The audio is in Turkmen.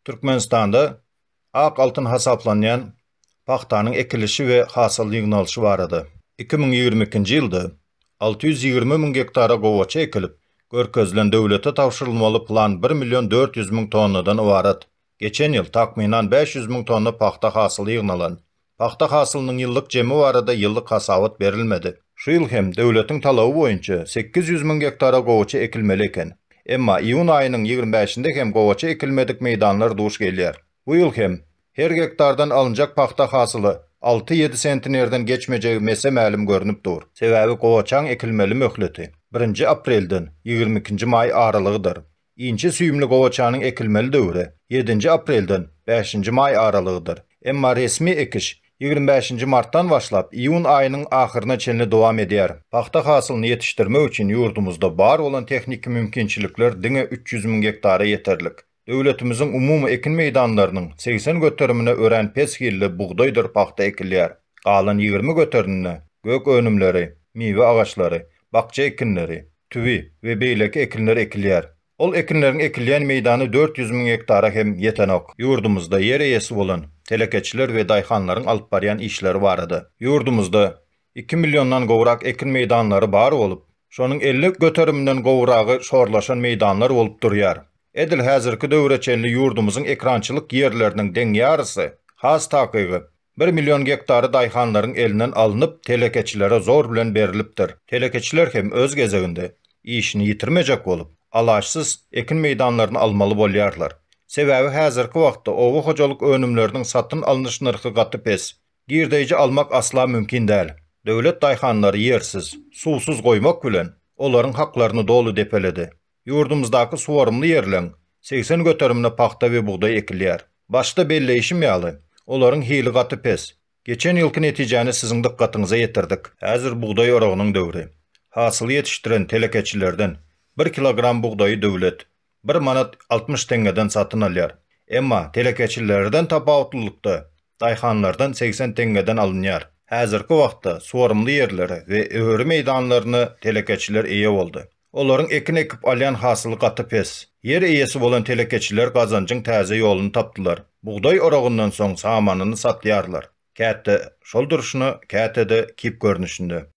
Türkmenistanda ak altın hasaplanyan paxtanın ekilişi ve hasıl yığnalışı vardı. 2022-nji ýylda 620 000 hektara gowaça ekilip, görkezlen döwlete tawşyrylmaly plan 1 400 000 tonnadan ibaret. Geçen ýyl takminan 500 000 tonna paxta hasyly ýygnalan. Paxta hasylynyň ýyllyk jemi barada ýyllyk hasabat berilmedi. Şu ýyl hem döwletiň talaby boýunça 800 000 hektara gowaça ekilmeli eken. Emma iýun aýynyň 25-nde hem gowaça ekilmedik meýdanlar duş gelýär. Bu ýyl hem her hektardan alınjak paxta hasyly 6-7 sentinerden geçmejegi mese ma'lum görünüp dur. Sebäbi gowaçaň ekilmeli möhleti 1 aprelden 22 may aralygydyr. Inçe süýümli gowaçanyň ekilmeli döwri 7 aprelden 5 may aralygydyr. Emma resmi ekiş 25 martdan başlap iýun aýynyň ahyryna çenli dowam edýär. Paxta hasylyny ýetişdirmek üçin ýurdumyzda bar bolan tehnik mümkinçilikler diňe 300 000 hektara ýeterlik. Döwletimiziň umumy ekin meýdanlarynyň 80 göterimine ören pesgilli buğdaýdyr paxta ekilýär. Galan 20 göterimine gök önümleri, miwe agaçlary, bakça ekinleri, tüvi we beýleki ekinler ekilýär. Ol ekinleriň ekilýän meýdany 400 000 hektara hem ýetenok. Ýurdumyzda ýer eýesi bolan telekeçiler we daýhanlaryň alyp barýan işleri barady. Ýurdumyzda 2 milyondan gowrak ekin meýdanlary bar bolup, şonuň 50 göteriminden gowragy şorlaşan meýdanlar bolup durýar. Edil häzirki döwreçenli ýurdumyzyň ekrançylyk ýerleriniň deň ýarysy, has takygy 1 milyon hektary daýhanlaryň elinden alınıp telekeçilere zor bilen berilipdir. Telekeçiler hem öz gezeginde işini ýitirmejek bolup, alaşsız ekin meýdanlaryny almaly bolýarlar. Sebäbi häzirki wagtda owa hojalyk önümleriniň satyn alynış narhy gaty pes. Girdeýji almak asla mümkin däl. Döwlet daýhanlary ýersiz, suwsuz goýmak bilen olaryň haklaryny dolu depeledi. Ýurdumyzdaky suwarymly ýerleň 80 göterimine paxta we buğday ekilýär. Başda belleýişim ýaly, olaryň hili gaty pes. Geçen ýylky netijäni siziň dikkatyňyza ýetirdik. Häzir buğday oragynyň döwri. Hasyl ýetişdiren telekeçilerden 1 kilogram buğdaýy döwlet 1 manat 60 tengeden satyn alýar. Emma telekeçilerden tapawutlykda daýhanlardan 80 tengeden alınýar. Häzirki wagtda suwarymly ýerleri we öwri meýdanlaryny telekeçiler eýe boldy. Olaryň ekin ekip alýan hasyly gaty pes. Yer eýesi bolan telekeçiler gazanjyň täze ýoluny tapdylar. Buğday oragyndan soň samanyny satýarlar. Käte şol duruşyny kätede kip görnüşinde.